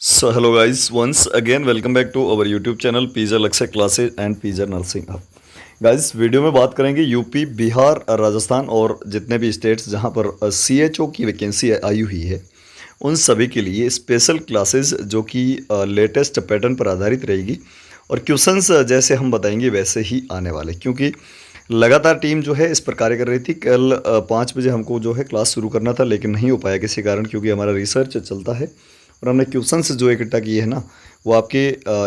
So hello guys, once again welcome back to our YouTube channel PZ Lakshya Classes and PZ Nursing Hub। Guys video में बात करेंगे UP, Bihar, Rajasthan और जितने भी states जहां पर CHO की वैकेंसी आई हुई है उन सभी के लिए स्पेशल क्लासेस जो कि लेटेस्ट पैटर्न पर आधारित रहेगी और क्वेश्चंस जैसे हम बताएंगे वैसे ही आने वाले, क्योंकि लगातार टीम जो है इस पर कार्य कर रही थी। कल 5 बजे हमको जो है क्लास शुरू करना था, लेकिन नहीं हो पाया किसी कारण, क्योंकि हमारा रिसर्च चलता है और हमने क्वेश्चंस जो इकट्ठा किए हैं ना वो आपके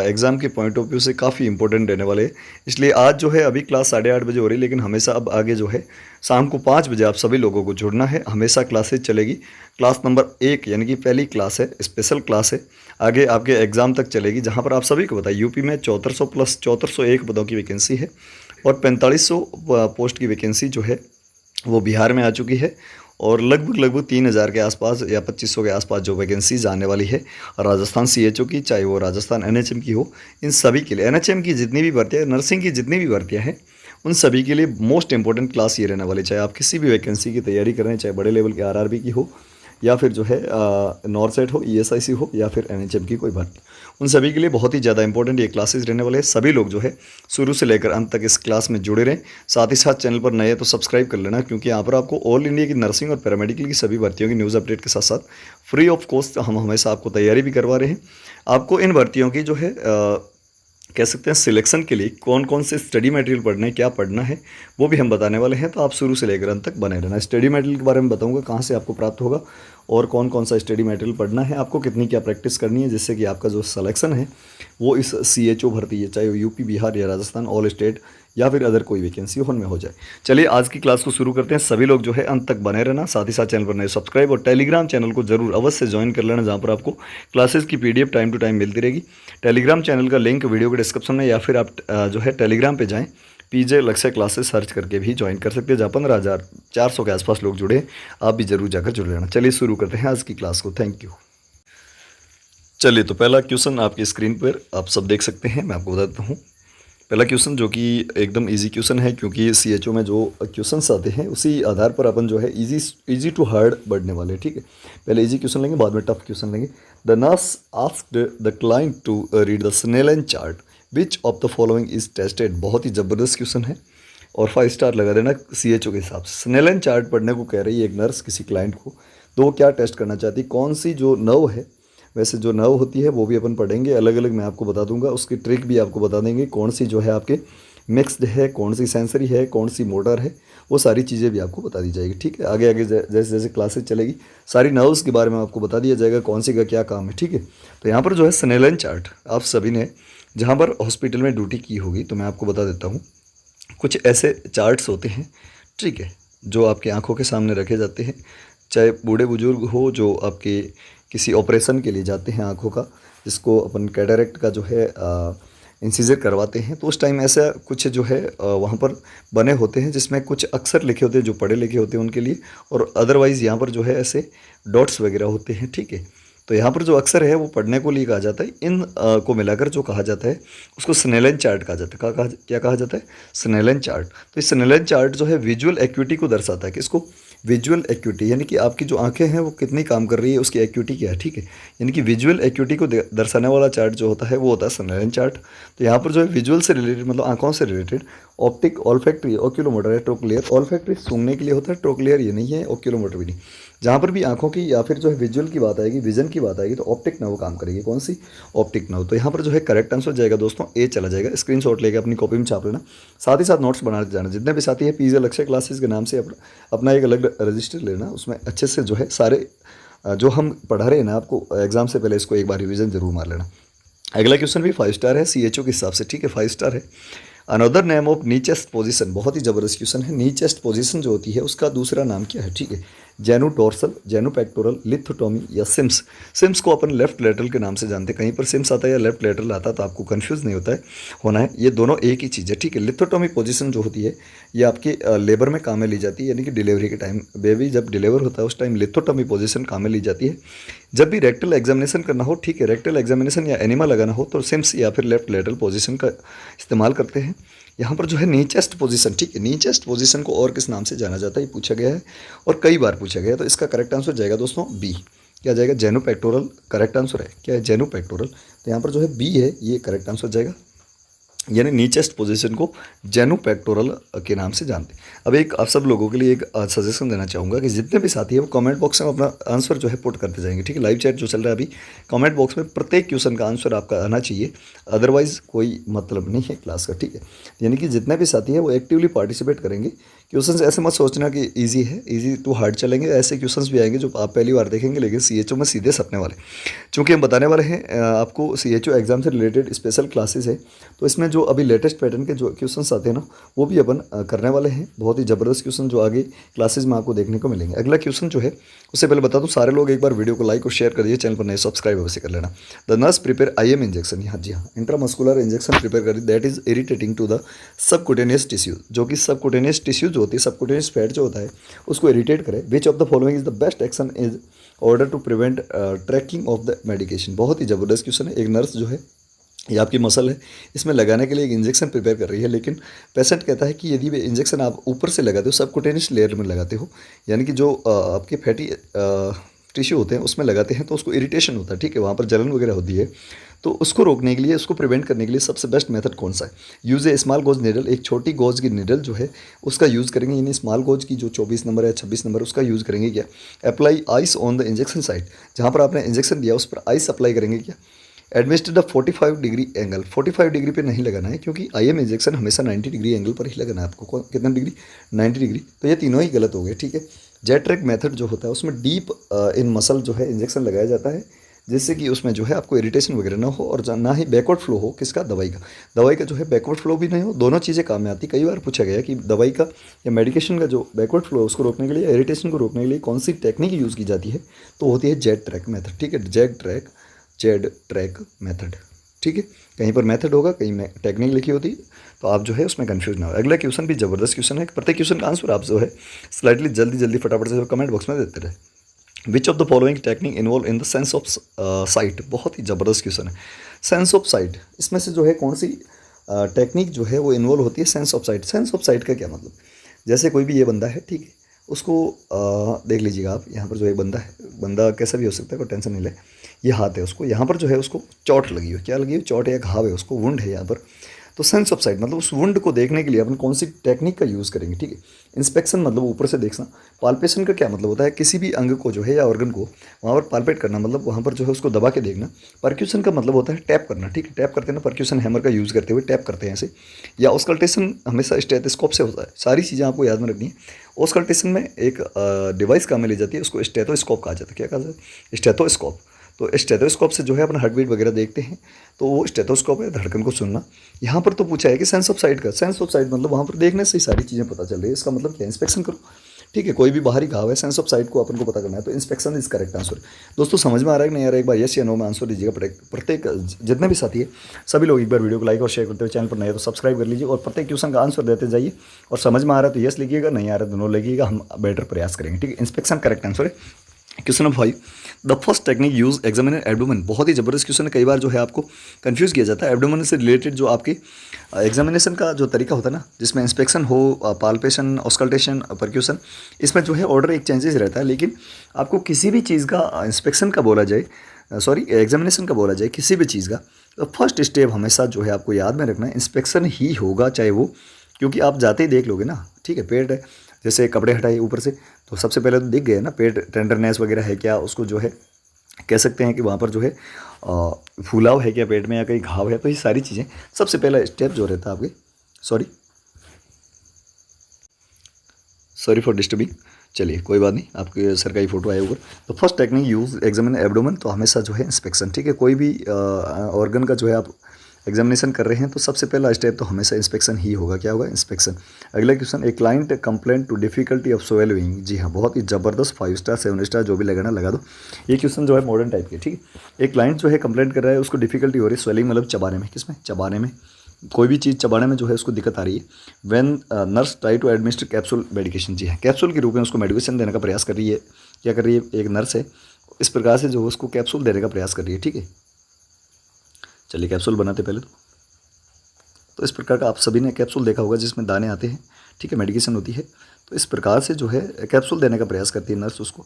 एग्ज़ाम के पॉइंट ऑफ व्यू से काफ़ी इंपॉर्टेंट रहने वाले हैं। इसलिए आज जो है अभी क्लास 8:30 बजे हो रही है, लेकिन हमेशा अब आगे जो है शाम को 5 बजे आप सभी लोगों को जुड़ना है। हमेशा क्लासेज चलेगी। क्लास नंबर 1 यानी कि पहली क्लास है, स्पेशल क्लास है, आगे आपके एग्ज़ाम तक चलेगी, जहाँ पर आप सभी को बताइए यूपी में 7400 प्लस 7401 पदों की वैकेंसी है और 4500 पोस्ट की वैकेंसी जो है वो बिहार में आ चुकी है और लगभग 3000 के आसपास या 2500 के आसपास जो वैकेंसीज आने वाली है राजस्थान CHO की, चाहे वो राजस्थान NHM की हो, इन सभी के लिए NHM की जितनी भी भर्तियाँ, नर्सिंग की जितनी भी भर्तियाँ हैं, उन सभी के लिए मोस्ट इंपॉर्टेंट क्लास ये रहने वाली। चाहे आप किसी भी वैकेंसी की तैयारी कर रहे हैं, चाहे बड़े लेवल के RRB की हो या फिर जो है नॉर्सेट हो, ESIC हो या फिर NHM की कोई भर्ती, उन सभी के लिए बहुत ही ज़्यादा इंपॉर्टेंट ये क्लासेस रहने वाले हैं। सभी लोग जो है शुरू से लेकर अंत तक इस क्लास में जुड़े रहें। साथ ही साथ चैनल पर नए तो सब्सक्राइब कर लेना, क्योंकि यहाँ पर आपको ऑल इंडिया की नर्सिंग और पैरामेडिकल की सभी भर्तियों की न्यूज़ अपडेट के साथ साथ फ्री ऑफ कॉस्ट हम हमेशा आपको तैयारी भी करवा रहे हैं। आपको इन भर्तियों की जो है कह सकते हैं सिलेक्शन के लिए कौन कौन से स्टडी मटेरियल पढ़ना है, क्या पढ़ना है, वो भी हम बताने वाले हैं। तो आप शुरू से लेकर अंत तक बने रहना। स्टडी मटेरियल के बारे में बताऊंगा कहाँ से आपको प्राप्त होगा और कौन कौन सा स्टडी मटेरियल पढ़ना है, आपको कितनी क्या प्रैक्टिस करनी है, जिससे कि आपका जो सिलेक्शन है वो इस CHO भर्ती है, चाहे वो यूपी, बिहार या राजस्थान, ऑल स्टेट या फिर अदर कोई वैकेंसी उनमें हो जाए। चलिए आज की क्लास को शुरू करते हैं। सभी लोग जो है अंत तक बने रहना। साथ ही साथ चैनल पर नए सब्सक्राइब और टेलीग्राम चैनल को जरूर अवश्य ज्वाइन कर लेना, जहाँ पर आपको क्लासेस की PDF टाइम टू टाइम मिलती रहेगी। टेलीग्राम चैनल का लिंक वीडियो के डिस्क्रिप्शन में, या फिर आप जो है टेलीग्राम पे जाएं, PJ लक्ष्य क्लासेस सर्च करके भी ज्वाइन कर सकते हैं, जहाँ 15,400 के आसपास लोग जुड़े। आप भी जरूर जाकर जुड़ लेना। चलिए शुरू करते हैं आज की क्लास को। Thank you. चलिए तो पहला क्वेश्चन आपकी स्क्रीन पर आप सब देख सकते हैं, मैं आपको बता देता हूँ। पहला क्वेश्चन जो कि एकदम इजी क्वेश्चन है, क्योंकि CHO में जो क्वेश्चंस आते हैं उसी आधार पर अपन जो है इजी टू हार्ड बढ़ने वाले हैं। ठीक है, पहले इजी क्वेश्चन लेंगे, बाद में टफ क्वेश्चन लेंगे। The nurse asked the client to read the Snellen chart which of the following is tested. बहुत ही ज़बरदस्त क्वेश्चन है और 5 स्टार लगा देना CHO के हिसाब से। स्नेलन चार्ट पढ़ने को कह रही है एक नर्स किसी क्लाइंट को, तो वो क्या टेस्ट करना चाहती है, कौन सी जो नर्व है, वैसे जो नर्व होती है वो भी अपन पढ़ेंगे अलग अलग, मैं आपको बता दूंगा, उसकी ट्रिक भी आपको बता देंगे, कौन सी जो है आपके मिक्स्ड है, कौन सी सेंसरी है, कौन सी मोटर है, वो सारी चीज़ें भी आपको बता दी जाएगी। ठीक है, आगे आगे जैसे जैसे क्लासेस चलेगी सारी नर्व्स के बारे में आपको बता दिया जाएगा, कौन सी का क्या काम है। ठीक है, तो यहाँ पर जो है स्नेलन चार्ट आप सभी ने जहाँ पर हॉस्पिटल में ड्यूटी की होगी, तो मैं आपको बता देता हूँ कुछ ऐसे चार्ट्स होते हैं, ठीक है, जो आपकी आंखों के सामने रखे जाते हैं। चाहे बूढ़े बुजुर्ग हो जो आपके किसी ऑपरेशन के लिए जाते हैं आंखों का, जिसको अपन कैटरेक्ट का जो है इंसिजर करवाते हैं, तो उस टाइम ऐसा कुछ जो है वहाँ पर बने होते हैं, जिसमें कुछ अक्षर लिखे होते हैं जो पढ़े लिखे होते हैं उनके लिए, और अदरवाइज़ यहाँ पर जो है ऐसे डॉट्स वगैरह होते हैं। ठीक है, तो यहाँ पर जो अक्षर है वो पढ़ने को लिए कहा जाता है। इन को मिलाकर जो कहा जाता है उसको स्नेलन चार्ट कहा जाता है। क्या कहा जाता है? Snellen chart. तो इस स्नेलन चार्ट जो है विजुअल एक्यूटी को दर्शाता है। किसको? विजुअल एक्यूटी, यानी कि आपकी जो आंखें हैं वो कितनी काम कर रही है, उसकी एक्यूटी क्या है। ठीक है, यानी कि विजुअल एक्यूटी को दर्शाने वाला चार्ट जो होता है वो होता है स्नेलन चार्ट। तो यहाँ पर जो है विजुअल से रिलेटेड, मतलब आंखों से रिलेटेड, ऑप्टिक, ऑल्फैक्टरी, ओक्यूलोमोटर है, ट्रोक्लियर। ऑल्फैक्टरी सूंघने के लिए होता है, ट्रोक्लियर ये नहीं है, ओक्यूलोमोटर भी नहीं। जहाँ पर भी आंखों की या फिर जो है विजुअल की बात आएगी, विजन की बात आएगी, तो ऑप्टिक नर्व काम करेगी। कौन सी? Optic nerve. तो यहाँ पर जो है करेक्ट आंसर जाएगा दोस्तों ए चला जाएगा। स्क्रीनशॉट लेके अपनी कॉपी में छाप लेना, साथ ही साथ नोट्स बनाते जाना। जितने भी साथी है PJ लक्ष्य क्लासेस के नाम से अपना एक अलग रजिस्टर लेना, उसमें अच्छे से जो है सारे जो हम पढ़ा रहे हैं ना आपको एग्जाम से पहले, इसको एक बार रिविजन जरूर मार लेना। अगला क्वेश्चन भी 5 स्टार है CHO के हिसाब से। ठीक है, 5 स्टार है। Another name of knee chest position, बहुत ही जबरदस्त क्वेश्चन है। नी चेस्ट पोजिशन जो होती है उसका दूसरा नाम क्या है? ठीक है, जेनु डोर्सल, जेनु पेक्टोरल, लिथोटोमी या सिम्स। सिम्स को अपन लेफ्ट लेटरल के नाम से जानते हैं। कहीं पर सिम्स आता है या लेफ्ट लेटरल आता है तो आपको कंफ्यूज नहीं होना है, ये दोनों एक ही चीज़ है। ठीक है, लिथोटोमी पोजीशन जो होती है ये आपके लेबर में काम में ली जाती है, यानी कि डिलीवरी के टाइम बेबी जब डिलीवर होता है उस टाइम लिथोटोमी पोजीशन काम में ली जाती है। जब भी रेक्टल एग्जामिनेशन करना हो, ठीक है, रेक्टल एग्जामिनेशन या एनिमा लगाना हो, तो सिम्स या फिर लेफ्ट लेटरल पोजीशन का इस्तेमाल करते हैं। यहाँ पर जो है नी चेस्ट पोजीशन, ठीक है, नी चेस्ट पोजीशन को और किस नाम से जाना जाता है ये पूछा गया है और कई बार पूछा गया है, तो इसका करेक्ट आंसर जाएगा दोस्तों बी। क्या आ जाएगा, जेनोपेक्टोरल करेक्ट आंसर है। क्या है, जेनोपेक्टोरल। तो यहाँ पर जो है बी है ये करेक्ट आंसर जाएगा, यानी नीचेस्ट पोजीशन को जेनोपेक्टोरल के नाम से जानते हैं। अब एक आप सब लोगों के लिए एक सजेशन देना चाहूँगा कि जितने भी साथी है वो कमेंट बॉक्स में अपना आंसर जो है पुट करते जाएंगे, ठीक है। लाइव चैट जो चल रहा है अभी, कमेंट बॉक्स में प्रत्येक क्वेश्चन का आंसर आपका आना चाहिए, अदरवाइज कोई मतलब नहीं है क्लास का, ठीक है। यानी कि जितने भी साथी है वो एक्टिवली पार्टिसिपेट करेंगे। क्वेश्चन ऐसे मत सोचना कि ईजी है, ईजी टू हार्ड चलेंगे, ऐसे क्वेश्चन भी आएंगे जो आप पहली बार देखेंगे लेकिन CHO में सीधे सपने वाले। चूँकि हम बताने वाले हैं आपको CHO एग्जाम से रिलेटेड स्पेशल क्लासेस है, तो इसमें जो अभी लेटेस्ट पैटर्न के जो क्वेश्चंस आते हैं ना वो भी अपन करने वाले हैं। बहुत ही ज़बरदस्त क्वेश्चन जो आगे क्लासेस में आपको देखने को मिलेंगे। अगला क्वेश्चन जो है उससे पहले बता दूं, सारे लोग एक बार वीडियो को लाइक और शेयर कर दीजिए, चैनल पर नए सब्सक्राइब अवश्य कर लेना। The nurse prepare IM injection, हाँ जी हाँ, इंट्रामस्कुलर इंजेक्शन प्रिपेयर करी that is irritating to the subcutaneous tissue, जो कि सबकुटेनियस टिश्यू जो होती है, सबकुटेनियस फैट जो होता है उसको इरिटेट करे। Which of the following is the best action is order to prevent tracking of the medication. बहुत ही ज़बरदस्त क्वेश्चन है। एक नर्स जो है, ये आपकी मसल है, इसमें लगाने के लिए एक इंजेक्शन प्रिपेयर कर रही है, लेकिन पेशेंट कहता है कि यदि वे इंजेक्शन आप ऊपर से लगाते हो, सबकुटेनियस लेयर में लगाते हो, यानी कि जो आपके फैटी टिश्यू होते हैं उसमें लगाते हैं तो उसको इरिटेशन होता है, ठीक है, वहाँ पर जलन वगैरह होती है। तो उसको रोकने के लिए, उसको प्रिवेंट करने के लिए सबसे बेस्ट मेथड कौन सा है? यूज़ ए स्मॉल गोज निडल, एक छोटी गोज की निडल जो है उसका यूज़ करेंगे, यानी स्मॉल गोज की जो 24 नंबर है 26 नंबर उसका यूज़ करेंगे। क्या? Apply ice on the injection site, जहाँ पर आपने इंजेक्शन दिया उस पर आइस अप्लाई करेंगे। क्या? Administer the 45 degree angle, 45 degree पे नहीं लगाना है, क्योंकि IM इंजेक्शन हमेशा 90 डिग्री एंगल पर ही लगाना है आपको। कितना डिग्री? 90 डिग्री। तो ये तीनों ही गलत हो गए, ठीक है। जेट ट्रैक मेथड जो होता है उसमें डीप इन मसल जो है इंजेक्शन लगाया जाता है, जिससे कि उसमें जो है आपको इरिटेशन वगैरह ना हो और ना ही बैकवर्ड फ्लो हो। किसका? दवाई का जो है बैकवर्ड फ्लो भी नहीं हो। दोनों चीज़ें काम में आती। कई बार पूछा गया कि दवाई का या मेडिकेशन का जो बैकवर्ड फ्लो है उसको रोकने के लिए, इरिटेशन को रोकने के लिए कौन सी टेक्निक यूज़ की जाती है, तो होती है जेट ट्रैक मेथड, ठीक है। जेड ट्रैक मेथड, ठीक है। कहीं पर मेथड होगा, कहीं में टेक्निक लिखी होती है, तो आप जो है उसमें कंफ्यूज ना हो। अगला क्वेश्चन भी ज़बरदस्त क्वेश्चन है, प्रत्येक क्वेश्चन का आंसर आप जो है स्लाइटली जल्दी फटाफट से कमेंट बॉक्स में देते रहे। विच of the following technique involve in the sense of site, बहुत ही ज़बरदस्त क्वेश्चन है। सेंस ऑफ साइट, इसमें से जो है कौन सी टेक्निक जो है वो इन्वॉल्व होती है sense of site. Sense of site का क्या मतलब? जैसे कोई भी ये बंदा है, ठीक है, उसको देख लीजिएगा आप, यहाँ पर जो एक बंदा है, बंदा कैसा भी हो सकता है, कोई टेंशन नहीं ले। ये हाथ है, उसको यहाँ पर जो है उसको चोट लगी हो, क्या लगी हो? चोट या घाव है, उसको वुंड है यहाँ पर। तो सेंस ऑफ साइट मतलब उस वुंड को देखने के लिए अपन कौन सी टेक्निक का यूज़ करेंगे, ठीक है। इंस्पेक्शन मतलब ऊपर से देखना। पाल्पेशन का क्या मतलब होता है? किसी भी अंग को जो है या ऑर्गन को वहाँ पर पाल्पेट करना, मतलब वहाँ पर जो है उसको दबा के देखना। परक्यूशन का मतलब होता है टैप करना, ठीक है। टैप करते हैं ना, परक्यूशन हैमर का यूज़ करते हुए टैप करते हैं ऐसे। या ऑस्कल्टेशन हमेशा स्टेथोस्कोप से होता है। सारी चीज़ें आपको याद में रखनी है। ऑस्कल्टेशन में एक डिवाइस काम में ली जाती है, उसको स्टेथोस्कोप कहा जाता है। क्या कहा जाता है? स्टेथोस्कोप। तो स्टेथोस्कोप से जो है अपना हार्ट बीट वगैरह देखते हैं, तो वो स्टेथोस्कोप है, धड़कन को सुनना। यहाँ पर तो पूछा है कि सेंस ऑफ साइट का, सेंस ऑफ साइट मतलब वहाँ पर देखने से ही सारी चीज़ें पता चल रही है। इसका मतलब क्या? इंस्पेक्शन करो, ठीक है। कोई भी बाहरी घाव है, सेंस ऑफ साइट को अपन को पता करना है, तो इंस्पेक्शन इज करेक्ट आंसर। दोस्तों समझ में आ रहा है कि नहीं आ रहा है? एक बार यस या नो में आंसर दीजिएगा। प्रत्येक जितने भी साथी है सभी लोग एक बार वीडियो को लाइक और शेयर करते हुए, चैनल पर नए तो सब्सक्राइब कर लीजिए और प्रत्येक क्वेश्चन का आंसर देते जाइए। और समझ में आ रहा है तो यस लिखिएगा, नहीं आ रहा है तो नो लिखिएगा, हम बेटर प्रयास करेंगे, ठीक है। इंस्पेक्शन करेक्ट आंसर है। Question number 5, the first technique use examiner abdomen, बहुत ही जबरदस्त क्वेश्चन है। कई बार जो है आपको कंफ्यूज किया जाता है। एब्डोमेन से रिलेटेड जो आपकी एग्जामिनेशन का जो तरीका होता है ना, जिसमें इंस्पेक्शन हो, पाल्पेशन, ऑस्कल्टेशन, परक्यूशन, इसमें जो है ऑर्डर एक चेंजेस रहता है। लेकिन आपको किसी भी चीज़ का इंस्पेक्शन का बोला जाए, सॉरी एग्जामिनेशन का बोला जाए किसी भी चीज़ का, तो फर्स्ट स्टेप हमेशा जो है आपको याद में रखना है, इंस्पेक्शन ही होगा, चाहे वो, क्योंकि आप जाते ही देख लोगे ना, ठीक है। पेट है, जैसे कपड़े हटाए ऊपर से, तो सबसे पहले तो दिख गए ना पेट, टेंडरनेस वगैरह है क्या, उसको जो है कह सकते हैं कि वहाँ पर जो है फूलाव है क्या पेट में, या कहीं घाव है, तो ये सारी चीज़ें सबसे पहला स्टेप जो रहता है आपके, सॉरी फॉर डिस्टर्बिंग, चलिए कोई बात नहीं, आपके सर का ही फोटो आया ऊपर। तो first technique use examine abdomen, तो हमेशा जो है इंस्पेक्शन, ठीक है। कोई भी ऑर्गन का जो है आप एग्जामिनेशन कर रहे हैं तो सबसे पहला स्टेप तो हमेशा इंस्पेक्शन ही होगा। क्या होगा? इंस्पेक्शन। अगला question, a client complaint to difficulty of swelling, जी हाँ, बहुत ही जबरदस्त, 5 स्टार 7 स्टार जो भी लगाना लगा दो। ये क्वेश्चन जो है मॉडर्न टाइप के, ठीक है। एक क्लाइंट जो है कंप्लेंट कर रहा है, उसको डिफिकल्टी हो रही है स्वेलिंग मतलब चबाने में, किसमें? चबाने में, कोई भी चीज़ चबाने में जो है उसको दिक्कत आ रही है। When nurse try to administer capsule medication, जी हाँ, कैप्सूल के रूप में उसको मेडिकेशन देने का प्रयास कर रही है। क्या कर रही है? एक नर्स है, इस प्रकार से जो है उसको कैप्सूल देने का प्रयास कर रही है, ठीक है। चलिए कैप्सूल बनाते पहले तो इस प्रकार का आप सभी ने कैप्सूल देखा होगा जिसमें दाने आते हैं, ठीक है, मेडिकेशन होती है। तो इस प्रकार से जो है कैप्सूल देने का प्रयास करती है नर्स उसको।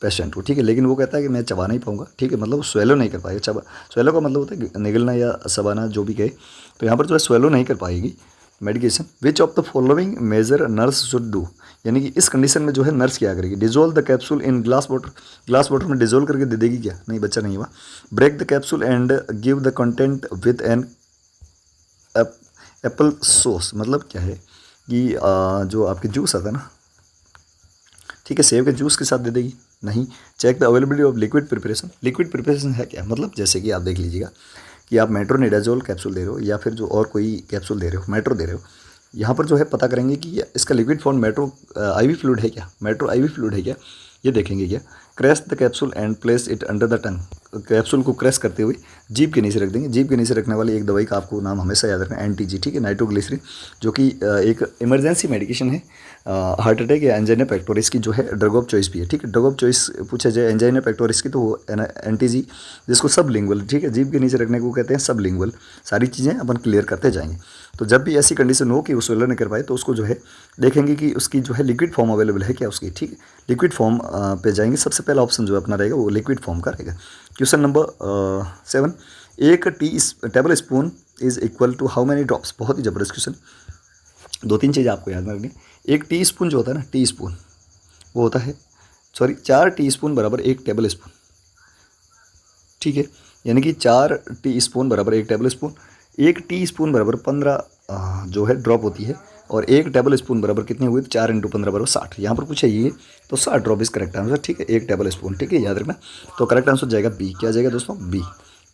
पेशेंट को, ठीक है। लेकिन वो कहता है कि मैं चबा नहीं पाऊंगा, ठीक है, मतलब स्वेलो नहीं कर पाएगा। चबा, स्वेलो का मतलब होता है निगलना या चबाना, जो भी कहे। तो यहाँ पर जो है स्वेलो नहीं कर पाएगी medication. Which of the following major nurse should do, यानी कि इस कंडीशन में जो है नर्स क्या करेगी? Dissolve the capsule in glass water, glass water में डिजोल्व करके दे देगी क्या? नहीं, बच्चा नहीं हुआ। Break the capsule and give the content with an apple sauce, मतलब क्या है कि जो आपके जूस आता है ना, ठीक है, सेब के जूस के साथ दे देगी? नहीं। Check the availability of liquid preparation, liquid preparation है क्या? मतलब जैसे कि आप देख लीजिएगा कि आप मेट्रोनिडाजोल कैप्सूल दे रहे हो या फिर जो और कोई कैप्सूल दे रहे हो, मेट्रो दे रहे हो, यहाँ पर जो है पता करेंगे कि इसका liquid form metro IV fluid है क्या, मेट्रो आईवी फ्लूइड है क्या, ये देखेंगे क्या। Crash the capsule and place it under the tongue, capsule को क्रैश करते हुए जीभ के नीचे रख देंगे। जीभ के नीचे रखने वाली एक दवाई का आपको नाम हमेशा याद रखना है, एनटीजी, ठीक है, नाइट्रोग्लिसरीन, जो कि एक इमरजेंसी मेडिकेशन है हार्ट अटैक या एंजाइना पेक्टोरिस की, जो है ड्रग ऑफ चॉइस भी है, ठीक है। ड्रग ऑफ चॉइस पूछा जाए एंजाइना पेक्टोरिस की तो वो एनटीजी, जिसको सब लिंगुअल, ठीक है, जीभ के नीचे रखने को कहते हैं सब लिंगुअल। सारी चीज़ें अपन क्लियर करते जाएंगे। तो जब भी ऐसी कंडीशन हो कि वो स्वेलो नहीं कर पाए तो उसको जो है देखेंगे कि उसकी जो है लिक्विड फॉर्म अवेलेबल है क्या उसकी, ठीक है। लिक्विड फॉर्म पे जाएंगे, सबसे पहला ऑप्शन जो अपना रहेगा वो लिक्विड फॉर्म का रहेगा। क्वेश्चन नंबर 7, एक tablespoon is equal to how many drops, बहुत ही ज़बरदस्त क्वेश्चन। 2-3 चीज़ें आपको याद रखनी। एक टी स्पून जो होता है ना, टी स्पून वो होता है, 4 टी स्पून बराबर 1 टेबल स्पून, ठीक है, यानी कि 4 टी स्पून बराबर 1 टेबल स्पून। 1 टी स्पून बराबर 15 जो है ड्रॉप होती है, और 1 टेबल स्पून बराबर कितने हुए? 4 × 15 बराबर 60। यहाँ पर पूछा ये तो 60 ड्रॉप इज करेक्ट आंसर, ठीक है, 1 टेबल स्पून, ठीक है, याद रखना। तो करेक्ट आंसर जाएगा बी। क्या जाएगा दोस्तों? बी।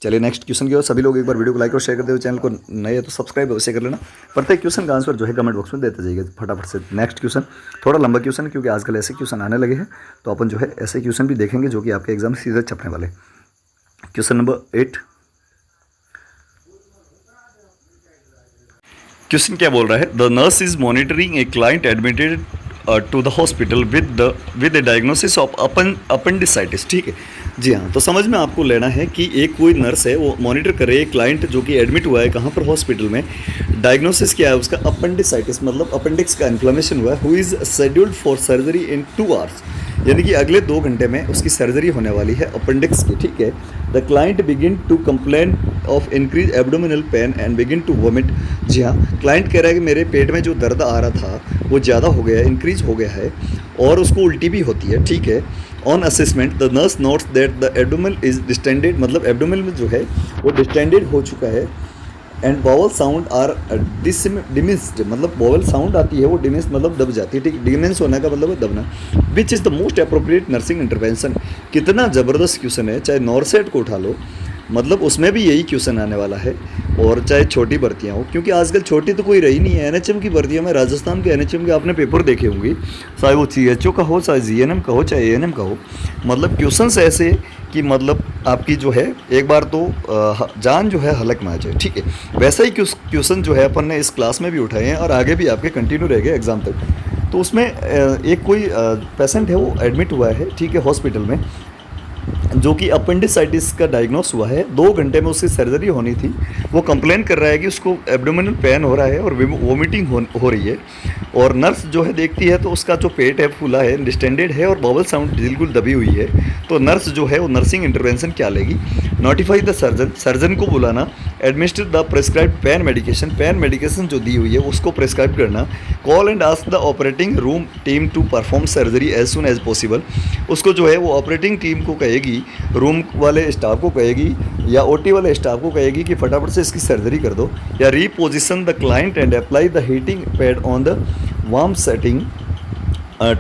चलिए नेक्स्ट क्वेश्चन की ओर सभी लोग एक बार वीडियो को लाइक और शेयर करते हुए, चैनल को नए है तो सब्सक्राइब अवश्य कर लेना। प्रत्येक क्वेश्चन का आंसर जो है कमेंट बॉक्स में देते जाइएगा फटाफट से। नेक्स्ट क्वेश्चन थोड़ा लंबा क्वेश्चन है क्योंकि आजकल ऐसे क्वेश्चन आने लगे हैं, तो अपन जो है ऐसे क्वेश्चन भी देखेंगे जो कि आपके एग्जाम में सीधे छपने वाले। क्वेश्चन नंबर 8, क्वेश्चन क्या बोल रहा है? The nurse is monitoring a client admitted to the hospital with a diagnosis of appendicitis, ठीक है। जी हाँ, तो समझ में आपको लेना है कि एक कोई नर्स है वो मॉनिटर कर रही है क्लाइंट जो कि एडमिट हुआ है कहाँ पर? हॉस्पिटल में। डायग्नोसिस क्या है उसका? अपेंडिसाइटिस, मतलब अपेंडिक्स का इन्फ्लेमेशन हुआ है। Who is scheduled for surgery in 2 hours, यानी कि अगले 2 घंटे में उसकी सर्जरी होने वाली है अपेंडिक्स की, ठीक है। The client begin to complain of increase abdominal pain and begin to vomit. जी हाँ, क्लाइंट कह रहा है कि मेरे पेट में जो दर्द आ रहा था वो ज़्यादा हो गया है, इंक्रीज हो गया है, और उसको उल्टी भी होती है, ठीक है। On assessment the nurse notes that the abdominal is distended, मतलब एब्डोमिनल में जो है वो डिस्टेंडेड हो चुका है, एंड वॉवल साउंड आर डिमिस्ड, मतलब वॉवल साउंड आती है वो डिमिस्ड मतलब दब जाती है, ठीक। डिमेंस होने का मतलब है दबना। Which is the most appropriate nursing intervention, कितना ज़बरदस्त क्वेश्चन है। चाहे नॉर्सेट को उठा लो, मतलब उसमें भी यही क्वेश्चन आने वाला है, और चाहे छोटी भर्तियाँ हो, क्योंकि आजकल छोटी तो कोई रही नहीं है। एनएचएम की भर्तियों में, राजस्थान के एनएचएम के आपने पेपर देखे होंगे, चाहे वो सीएचओ का हो, चाहे जीएनएम का हो, चाहे एएनएम का हो, मतलब क्वेश्चंस ऐसे कि मतलब आपकी जो है एक बार तो जान जो है हलक में आ जाए, ठीक है। वैसा ही क्वेश्चन जो है अपन ने इस क्लास में भी उठाए हैं और आगे भी आपके कंटिन्यू रहेंगे एग्जाम तक। तो उसमें एक कोई पेशेंट है वो एडमिट हुआ है, ठीक है, हॉस्पिटल में, जो कि अपेंडिसाइटिस का डायग्नोस हुआ है। 2 घंटे में उसकी सर्जरी होनी थी। वो कंप्लेन कर रहा है कि उसको एब्डोमिनल पेन हो रहा है और वोमिटिंग हो रही है, और नर्स जो है देखती है तो उसका जो पेट है फूला है, डिस्टेंडेड है, और बबल साउंड बिल्कुल दबी हुई है। तो नर्स जो है वो नर्सिंग इंटरवेंशन क्या लेगी? नोटिफाई द सर्जन, सर्जन को बुलाना, administer the prescribe pain medication, pain medication जो दी हुई है उसको प्रेस्क्राइब करना, call and ask the operating room team to perform surgery as soon as possible. उसको जो है वो ऑपरेटिंग टीम को कहेगी, रूम वाले स्टाफ को कहेगी या ओटी वाले स्टाफ को कहेगी कि फटाफट से इसकी सर्जरी कर दो, या reposition the client and apply the heating pad on the warm setting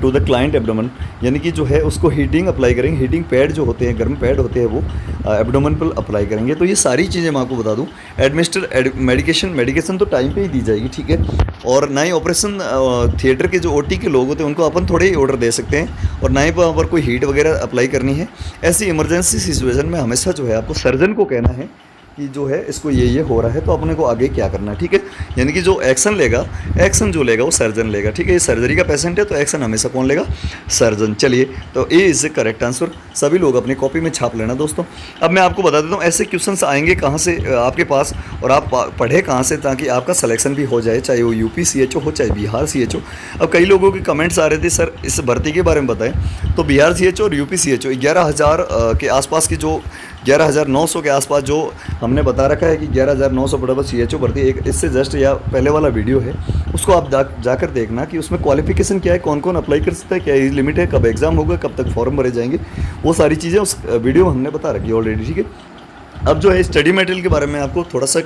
to the client abdomen, यानी कि जो है उसको हीटिंग अप्लाई करेंगे। हीटिंग पैड जो होते हैं, गर्म पैड होते हैं, वो एब्डोमेन पर अप्लाई करेंगे। तो ये सारी चीज़ें मैं आपको बता दूं। एडमिनिस्टर मेडिकेशन तो टाइम पे ही दी जाएगी, ठीक है। और ना ही ऑपरेशन थिएटर के जो ओटी के लोग होते हैं उनको अपन थोड़े ही ऑर्डर दे सकते हैं, और ना ही वहाँ पर कोई हीट वगैरह अप्लाई करनी है। ऐसी इमरजेंसी सिचुएशन में हमेशा जो है आपको सर्जन को कहना है कि जो है इसको ये हो रहा है, तो अपने को आगे क्या करना है, ठीक है। यानी कि जो एक्शन लेगा, एक्शन जो लेगा वो सर्जन लेगा, ठीक है। ये सर्जरी का पेशेंट है तो एक्शन हमेशा कौन लेगा, सर्जन। चलिए, तो ए इज़ करेक्ट आंसर, सभी लोग अपनी कॉपी में छाप लेना दोस्तों। अब मैं आपको बता देता हूँ ऐसे क्वेश्चंस आएंगे कहाँ से आपके पास, और आप पढ़े कहाँ से, ताकि आपका सिलेक्शन भी हो जाए, चाहे वो यूपी CHO हो चाहे बिहार CHO। अब कई लोगों के कमेंट्स आ रहे थे, सर इस भर्ती के बारे में बताएं। तो बिहार CHO और यूपी CHO 11,000 के आसपास की, जो 11,900 के आसपास जो हमने बता रखा है कि 11,900 बराबर CHO भर्ती, एक इससे जस्ट या पहले वाला वीडियो है, उसको आप जाकर देखना कि उसमें क्वालिफिकेशन क्या है, कौन कौन अप्लाई कर सकता है, क्या एज लिमिट है, कब एग्ज़ाम होगा, कब तक फॉर्म भरे जाएंगे, वो सारी चीज़ें उस वीडियो में हमने बता रखी है ऑलरेडी, ठीक है। अब जो है स्टडी मटेरियल के बारे में आपको थोड़ा सा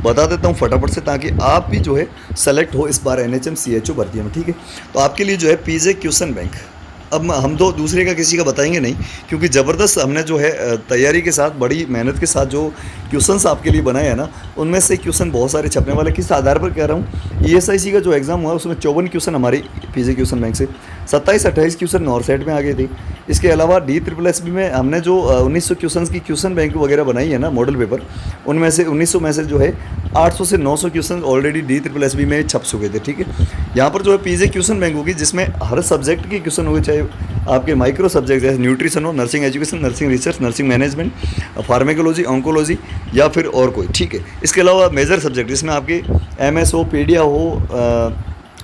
बता देता हूँ फटाफट से, ताकि आप भी जो है सेलेक्ट हो इस बार NHM CHO भर्ती में, ठीक है। तो आपके लिए जो है PJ क्वेश्चन बैंक, अब हम तो दूसरे का किसी का बताएंगे नहीं, क्योंकि ज़बरदस्त हमने जो है तैयारी के साथ, बड़ी मेहनत के साथ जो क्वेश्चंस आपके लिए बनाए हैं ना, उनमें से क्वेश्चन बहुत सारे छपने वाले। किस आधार पर कह रहा हूँ, ESIC का जो एग्ज़ाम हुआ उसमें 54 क्वेश्चन हमारी PJ क्वेश्चन बैंक से, 27-28 क्वेश्चन नॉर्सेट में आ गए थे। इसके अलावा DSSB में हमने जो 1900 क्वेश्चन की क्वेश्चन बैंक वगैरह बनाई है ना, मॉडल पेपर, उनमें से 1900 में से जो है 800 से 900 क्वेश्चन ऑलरेडी DSSB में छप चुके थे, ठीक है। यहाँ पर जो है PJ क्वेश्चन बैंक होगी, जिसमें हर सब्जेक्ट की क्वेश्चन होगी, चाहे आपके माइक्रो सब्जेक्ट जैसे न्यूट्रिशन हो, nursing education, nursing research, nursing management, pharmacology, oncology या फिर और कोई, ठीक है। इसके अलावा मेजर सब्जेक्ट जिसमें आपके MS हो, पीडिया हो,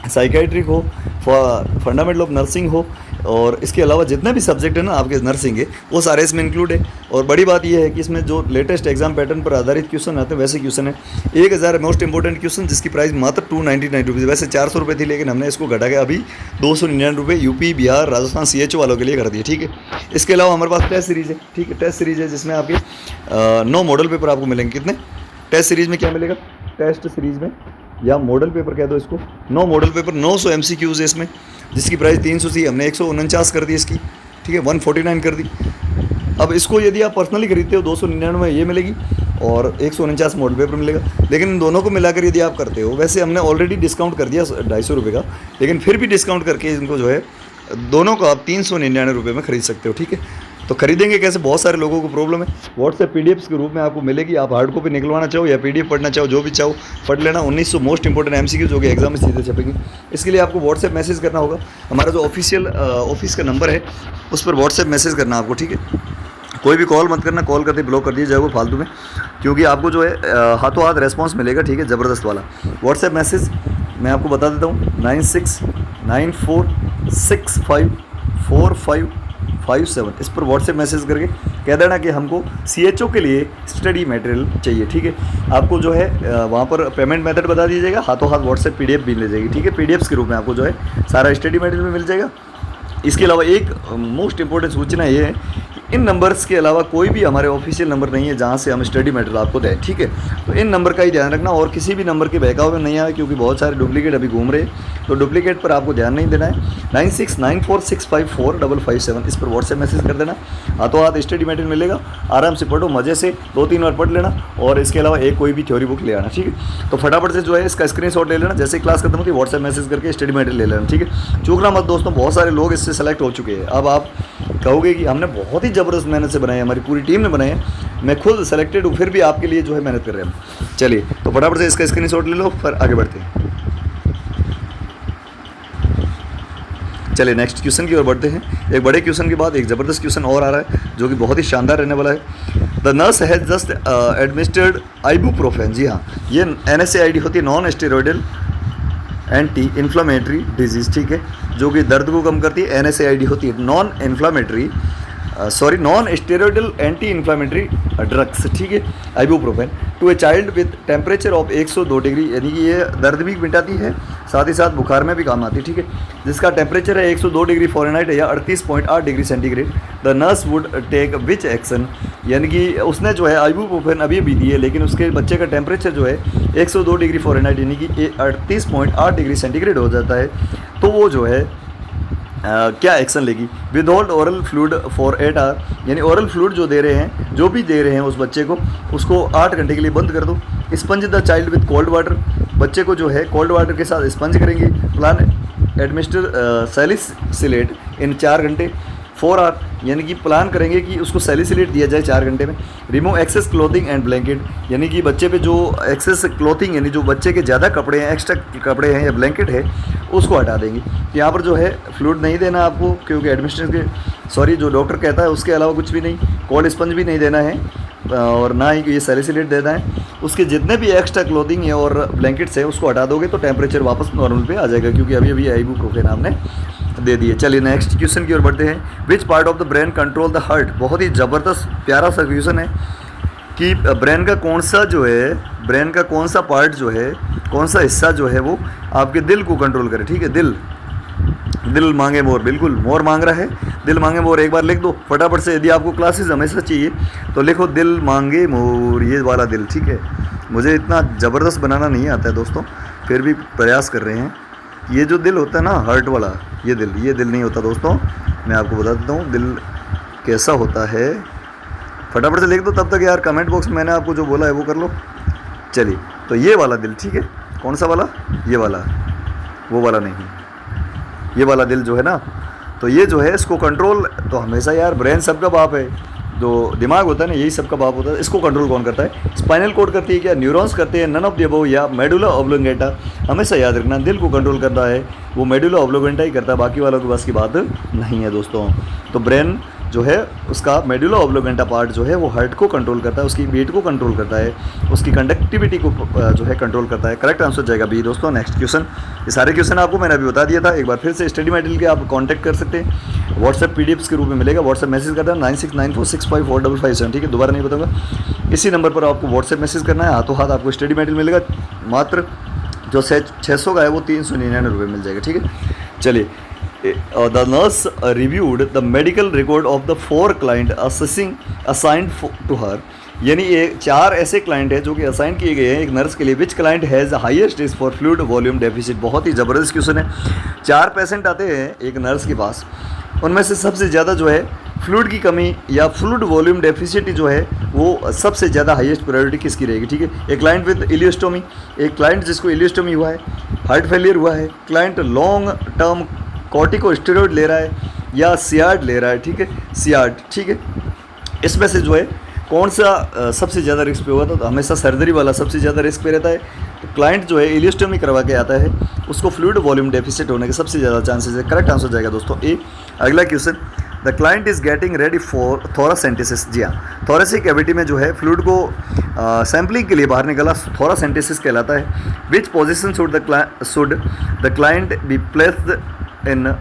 साइकेट्रिक हो, फंडामेंटल ऑफ नर्सिंग हो, और इसके अलावा जितने भी सब्जेक्ट है ना आपके नर्सिंग के, वो सारे इसमें इंक्लूड है। और बड़ी बात यह है कि इसमें जो लेटेस्ट एग्जाम पैटर्न पर आधारित क्वेश्चन आते हैं वैसे क्वेश्चन है। 1000 मोस्ट इंपॉर्टेंट क्वेश्चन, जिसकी प्राइस मात्र 299 रुपीज़, वैसे 400 रुपये थी, लेकिन हमने इसको घटा के अभी 299 रुपये यूपी, बिहार, राजस्थान CHO वालों के लिए कर दिए, ठीक है। इसके अलावा हमारे पास टेस्ट सीरीज़ है, ठीक है। टेस्ट सीरीज़ है जिसमें आपके 9 मॉडल पेपर आपको मिलेंगे। कितने? टेस्ट सीरीज़ में क्या मिलेगा, टेस्ट सीरीज़ में या मॉडल पेपर कह दो इसको, 9 मॉडल पेपर, 900 MCQs है इसमें, जिसकी प्राइस 300 थी, हमने 149 कर दी इसकी, ठीक है, 149 कर दी। अब इसको यदि आप पर्सनली खरीदते हो 299 में ये मिलेगी, और 149 मॉडल पेपर मिलेगा। लेकिन इन दोनों को मिलाकर यदि आप करते हो, वैसे हमने ऑलरेडी डिस्काउंट कर दिया 250 रुपये का, लेकिन फिर भी डिस्काउंट करके इनको जो है दोनों को आप 399 रुपये में खरीद सकते हो, ठीक है। तो खरीदेंगे कैसे, बहुत सारे लोगों को प्रॉब्लम है। व्हाट्सएप PDFs के रूप में आपको मिलेगी, आप हार्ड कॉपी निकलवाना चाहो या PDF पढ़ना चाहो, जो भी चाहो पढ़ लेना। 1900 मोस्ट इंपॉर्टेंट MCQ जो कि एग्जाम में सीधे छपेंगे। इसके लिए आपको व्हाट्सएप मैसेज करना होगा, हमारा जो ऑफिशियल ऑफिस का नंबर है उस पर व्हाट्सएप मैसेज करना आपको, ठीक है। कोई भी कॉल मत करना, कॉल करते ब्लॉक कर दिया जाएगा फालतू में, क्योंकि आपको जो है हाथों हाथ रेस्पॉन्स मिलेगा, ठीक है, ज़बरदस्त वाला। व्हाट्सएप मैसेज मैं आपको बता देता हूँ, 9694654557, इस पर व्हाट्सएप मैसेज करके कह देना कि हमको CHO के लिए स्टडी मटेरियल चाहिए, ठीक है। आपको जो है वहाँ पर पेमेंट मेथड बता दीजिएगा, हाथों हाथ व्हाट्सएप PDF भी ले जाएगी, ठीक है। PDFs के रूप में आपको जो है सारा स्टडी मटेरियल में मिल जाएगा। इसके अलावा एक मोस्ट इंपॉर्टेंट सूचना ये है कि इन नंबर्स के अलावा कोई भी हमारे ऑफिशियल नंबर नहीं है जहाँ से हम स्टडी मटेरियल आपको दें, ठीक है। तो इन नंबर का ही ध्यान रखना, और किसी भी नंबर के बहकाव में नहीं आए, क्योंकि बहुत सारे डुप्लीकेट अभी घूम रहे हैं, तो डुप्लीकेट पर आपको ध्यान नहीं देना है। 9694654557 इस पर व्हाट्सएप मैसेज कर देना, हाथों हाथ स्टडी मटेरियल मिलेगा, आराम से पढ़ो, मज़े से 2-3 बार पढ़ लेना, और इसके अलावा एक कोई भी थ्योरी बुक ले आना, ठीक है। तो फटाफट से जो है इसका स्क्रीनशॉट ले लेना, जैसे क्लास खत्म होती है व्हाट्सएप मैसेज करके स्टडी मटेरियल ले लेना, ठीक है। चूकना मत दोस्तों, बहुत सारे लोग इससे सेलेक्ट हो चुके हैं। अब आप कहोगे कि हमने बहुत ही ज़बरदस्त मेहनत से बनाए, हमारी पूरी टीम ने बनाए हैं, मैं खुद सेलेक्टेड हूँ, फिर भी आपके लिए जो है मेहनत कर रहे हैं। चलिए, तो फटाफट से इसका स्क्रीनशॉट ले लो, फिर आगे बढ़ते हैं। चलिए नेक्स्ट क्वेश्चन की ओर बढ़ते हैं। एक बड़े क्वेश्चन के बाद एक ज़बरदस्त क्वेश्चन और आ रहा है, जो कि बहुत ही शानदार रहने वाला है। The nurse has just administered ibuprofen. जी हाँ, ये NSAID होती है, non steroidal anti inflammatory disease, ठीक है, जो कि दर्द को कम करती है। NSAID होती है non steroidal anti inflammatory drugs, ठीक है, ibuprofen, to a child with temperature of 102 degree, यानी कि ये दर्द भी मिटाती है, साथ ही साथ बुखार में भी काम आती है, ठीक है, जिसका टेम्परेचर है 102 डिग्री फ़ारेनहाइट या 38.8 degree centigrade. The nurse would take which action, यानी कि उसने जो है आइबुप्रोफेन अभी भी दी है, लेकिन उसके बच्चे का टेम्परेचर जो है 102 डिग्री फ़ारेनहाइट यानी कि 38.8 डिग्री सेंटीग्रेड हो जाता है, तो वो जो है क्या एक्शन लेगी। Withhold oral fluid for 8 hour, यानी ओरल फ्लूइड जो दे रहे हैं, जो भी दे रहे हैं उस बच्चे को, उसको 8 घंटे के लिए बंद कर दो। Sponge the child with cold water, बच्चे को जो है कोल्ड वाटर के साथ स्पंज करेंगे। प्लान एडमिनिस्टर सैलिसिलेट इन 4 घंटे। 4 आवर, यानी कि प्लान करेंगे कि उसको सैलिसिलेट दिया जाए 4 घंटे में। Remove excess clothing and blanket, यानी कि बच्चे पे जो एक्सेस क्लोथिंग यानी जो बच्चे के ज़्यादा कपड़े हैं, एक्स्ट्रा कपड़े हैं या ब्लैंकेट है, उसको हटा देंगे। यहाँ पर जो है फ्लूइड नहीं देना आपको, क्योंकि एडमिनिस्ट्रेशन के जो डॉक्टर कहता है उसके अलावा कुछ भी नहीं, कोल्ड स्पंज भी नहीं देना है और ना ही ये सैलिसिलेट देना है। उसके जितने भी एक्स्ट्रा क्लोथिंग है और ब्लैंकेट्स है उसको हटा दोगे तो टेम्परेचर वापस नॉर्मल पे आ जाएगा, क्योंकि अभी अभी आइबुप्रोफेन आपने दे दिए। चलिए नेक्स्ट क्वेश्चन की ओर बढ़ते हैं। Which part of the brain control the heart, बहुत ही ज़बरदस्त प्यारा सा क्वेश्चन है कि ब्रेन का कौन सा जो है, ब्रेन का कौन सा पार्ट जो है, कौन सा हिस्सा जो है वो आपके दिल को कंट्रोल करे। ठीक है, दिल मांगे मोर, बिल्कुल मोर मांग रहा है, दिल मांगे मोर एक बार लिख दो फटाफट से। यदि आपको क्लासेस हमेशा चाहिए तो लिखो दिल मांगे मोर, ये वाला दिल। ठीक है, मुझे इतना ज़बरदस्त बनाना नहीं आता है दोस्तों, फिर भी प्रयास कर रहे हैं। ये जो दिल होता है ना हार्ट वाला, ये दिल नहीं होता दोस्तों, मैं आपको बता देता हूँ दिल कैसा होता है। फटाफट से लिख दो, तब तक यार कमेंट बॉक्स में मैंने आपको जो बोला है वो कर लो। चलिए, तो ये वाला दिल, ठीक है, कौन सा वाला, ये वाला, वो वाला नहीं, ये वाला दिल जो है ना, तो ये जो है इसको कंट्रोल तो हमेशा यार ब्रेन सबका बाप है, जो दिमाग होता है ना यही सबका बाप होता है। इसको कंट्रोल कौन करता है, स्पाइनल कॉर्ड करती है क्या, न्यूरॉन्स करते हैं, नन ऑफ द अबव, या मेडुला ऑब्लोंगेटा। हमेशा याद रखना दिल को कंट्रोल करता है वो मेडुला ऑब्लोंगेटा ही करता है, बाकी वालों के पास की बात नहीं है दोस्तों। तो ब्रेन जो है उसका मेडुला ऑब्लोंगेटा पार्ट जो है वो हार्ट को कंट्रोल करता है, उसकी बीट को कंट्रोल करता है, उसकी कंडक्टिविटी को जो है कंट्रोल करता है। करेक्ट आंसर जाएगा बी दोस्तों। नेक्स्ट क्वेश्चन, ये सारे क्वेश्चन आपको मैंने अभी बता दिया था। एक बार फिर से स्टडी मटेरियल के आप कांटेक्ट कर सकते हैं, व्हाट्सएप पीडीएफ्स के रूप में मिलेगा। व्हाट्सएप मैसेज करना है 9694654557, ठीक है, दोबारा नहीं बताऊंगा। इसी नंबर पर आपको व्हाट्सएप मैसेज करना है, हाथों हाथ आपको स्टडी मटेरियल मिलेगा। मात्र जो 600 का है वो 399 रुपये मिल जाएगा, ठीक है। चलिए, the nurse reviewed the medical record of the 4 client assigned to her, यानी ये 4 ऐसे क्लाइंट हैं जो कि असाइन किए गए हैं एक नर्स के लिए। Which client has highest risk for fluid volume deficit, बहुत ही ज़बरदस्त क्वेश्चन है। 4 पेशेंट आते हैं एक नर्स के पास, उनमें से सबसे ज़्यादा जो है फ्लूइड की कमी या फ्लूइड वॉल्यूम डेफिसिट जो है वो सबसे ज़्यादा हाईएस्ट प्रायोरिटी किसकी रहेगी, ठीक है। एक क्लाइंट विद इलियोस्टोमी, एक क्लाइंट जिसको इलियोस्टोमी हुआ है, हार्ट फेलियर हुआ है, क्लाइंट लॉन्ग टर्म कॉर्टिकोस्टेरॉइड ले रहा है या सियाड ले रहा है, ठीक है, सियाड, ठीक है। इसमें से जो है कौन सा सबसे ज़्यादा रिस्क पे हुआ था, तो हमेशा सर्जरी वाला सबसे ज़्यादा रिस्क पे रहता है। तो क्लाइंट जो है इलियोस्टोमी करवा के आता है उसको फ्लूइड वॉल्यूम डेफिसिट होने के सबसे ज़्यादा चांसेस है। करेक्ट आंसर जाएगा दोस्तों ए। अगला question, the client is getting ready for thoracentesis. जी हाँ, थोरेसिक कैविटी में जो है फ्लूइड को सैम्पलिंग के लिए बाहर निकाला, थोरासेंटेसिस कहलाता है। Which position should the client be placed in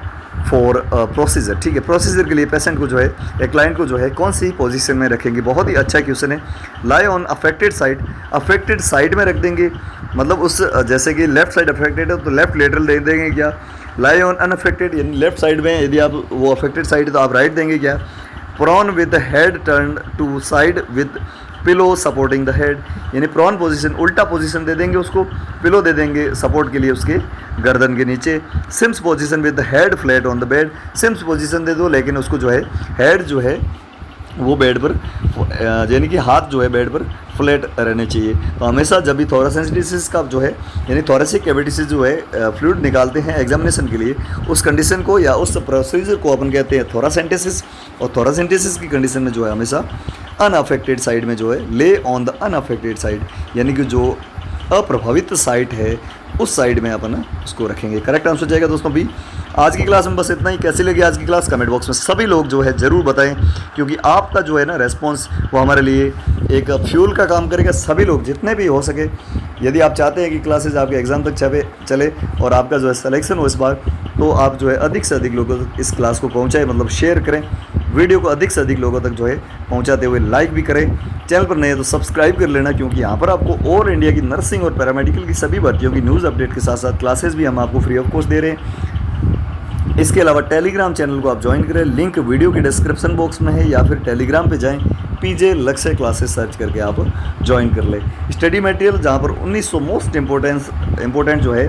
for procedure, ठीक है, प्रोसीजर के लिए पेशेंट को जो है या क्लाइंट को जो है कौन सी पोजीशन में रखेंगे। बहुत ही अच्छा क्वेश्चन है। Lie on affected side, affected side में रख देंगे, मतलब उस जैसे कि लेफ्ट साइड अफेक्टेड है तो लेफ्ट लेटरल दे देंगे क्या। लाई ऑन अनअफेक्टेड यानी लेफ्ट साइड में, यदि आप वो अफेक्टेड साइड है तो आप राइट देंगे क्या। Prone with head turn to side with pillow supporting the head, यानी प्रॉन पोजीशन उल्टा पोजीशन दे देंगे उसको, पिलो दे देंगे सपोर्ट के लिए उसके गर्दन के नीचे। Sims position with the head flat on the bed, Sims position दे दो लेकिन उसको जो है हेड जो है वो बेड पर, यानी कि हाथ जो है बेड पर फ्लैट रहने चाहिए। तो हमेशा जब भी थोरासेंटेसिस का जो है यानी थोरेसिक कैविटी से जो है फ्लूइड निकालते हैं एग्जामिनेशन के लिए, उस कंडीशन को या उस प्रोसीजर को अपन कहते हैं थोरासेंटेसिस। और थोरासेंटेसिस की कंडीशन में जो है हमेशा अनअफेक्टेड साइड में जो है ले ऑन द अनअफेक्टेड साइड, यानी कि जो अप्रभावित साइट है उस साइड में अपन उसको रखेंगे। करेक्ट आंसर जाएगा दोस्तों बी। आज की क्लास में बस इतना ही। कैसी लगी आज की क्लास कमेंट बॉक्स में सभी लोग जो है ज़रूर बताएं, क्योंकि आपका जो है ना रेस्पॉन्स वो हमारे लिए एक फ्यूल का काम करेगा। सभी लोग जितने भी हो सके, यदि आप चाहते हैं कि क्लासेज आपके एग्ज़ाम तक चले और आपका जो है सिलेक्शन हो इस बार, तो आप जो है अधिक से अधिक लोगों तक इस क्लास को पहुँचाएँ, मतलब शेयर करें वीडियो को, अधिक से अधिक लोगों तक जो है पहुंचाते हुए लाइक भी करें। चैनल पर नए हैं तो सब्सक्राइब कर लेना, क्योंकि यहाँ पर आपको ऑल इंडिया की नर्सिंग और पैरामेडिकल की सभी भर्तियों की न्यूज़ अपडेट के साथ साथ क्लासेस भी हम आपको फ्री ऑफ कॉस्ट दे रहे हैं। इसके अलावा टेलीग्राम चैनल को आप ज्वाइन करें, लिंक वीडियो के डिस्क्रिप्शन बॉक्स में है, या फिर टेलीग्राम पे जाएं, पीजे लक्ष्य क्लासेस सर्च करके आप ज्वाइन कर लें। स्टडी मटेरियल जहाँ पर 1900 मोस्ट इम्पोर्टेंट जो है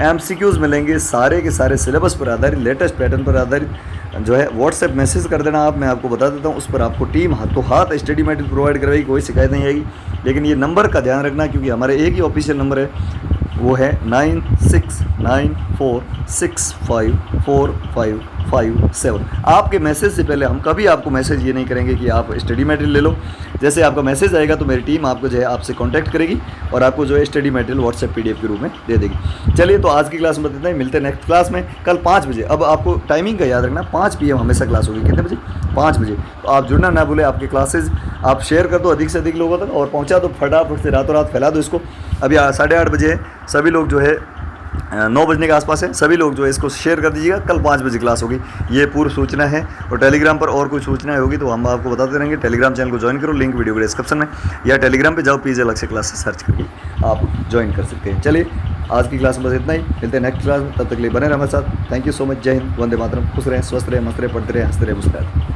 MCQs मिलेंगे, सारे के सारे सिलेबस पर आधारित, लेटेस्ट पैटर्न पर आधारित जो है। व्हाट्सएप मैसेज कर देना आप, मैं आपको बता देता हूँ, उस पर आपको टीम हाथों हाथ स्टडी मटेरियल प्रोवाइड करवाएगी, कोई शिकायत नहीं आएगी। लेकिन ये नंबर का ध्यान रखना, क्योंकि हमारे एक ही ऑफिशियल नंबर है वो है 9694654557। आपके मैसेज से पहले हम कभी आपको मैसेज ये नहीं करेंगे कि आप स्टडी मटेरियल ले लो। जैसे आपका मैसेज आएगा तो मेरी टीम आपको जो है आपसे कांटेक्ट करेगी और आपको जो है स्टडी मटेरियल व्हाट्सएप PDF के रूप में दे देगी। चलिए, तो आज की क्लास में इतना ही, मिलते हैं नेक्स्ट क्लास में कल 5 बजे। अब आपको टाइमिंग का याद रखना, 5 PM हमेशा क्लास होगी। कितने बजे? 5 बजे। तो आप जुड़ना ना भूलें। आपके क्लासेज आप शेयर कर दो अधिक से अधिक लोगों तक और पहुँचा दो, फटाफट से रातों रात फैला दो इसको। अभी 8:30 बजे है, सभी लोग जो है 9 बजने के आसपास है, सभी लोग जो है इसको शेयर कर दीजिएगा। कल 5 बजे क्लास होगी, ये पूर्व सूचना है। और टेलीग्राम पर और कोई सूचनाएं होगी तो हम आपको बताते रहेंगे। टेलीग्राम चैनल को ज्वाइन करो, लिंक वीडियो के डिस्क्रिप्शन में, या टेलीग्राम पे जाओ, पीजे अलग से क्लास से सर्च करके आप ज्वाइन कर सकते हैं। चलिए, आज की क्लास में बस इतना ही, मिलते हैं नेक्स्ट क्लास में। तब तक के लिए बने रहे हमारे साथ। Thank you so much. जय हिंद, वंदे मातरम। खुश रहें, स्वस्थ रहें, मस्त रहें, पढ़ते रहें, हंसते रहें, मुस्कुराते रहें।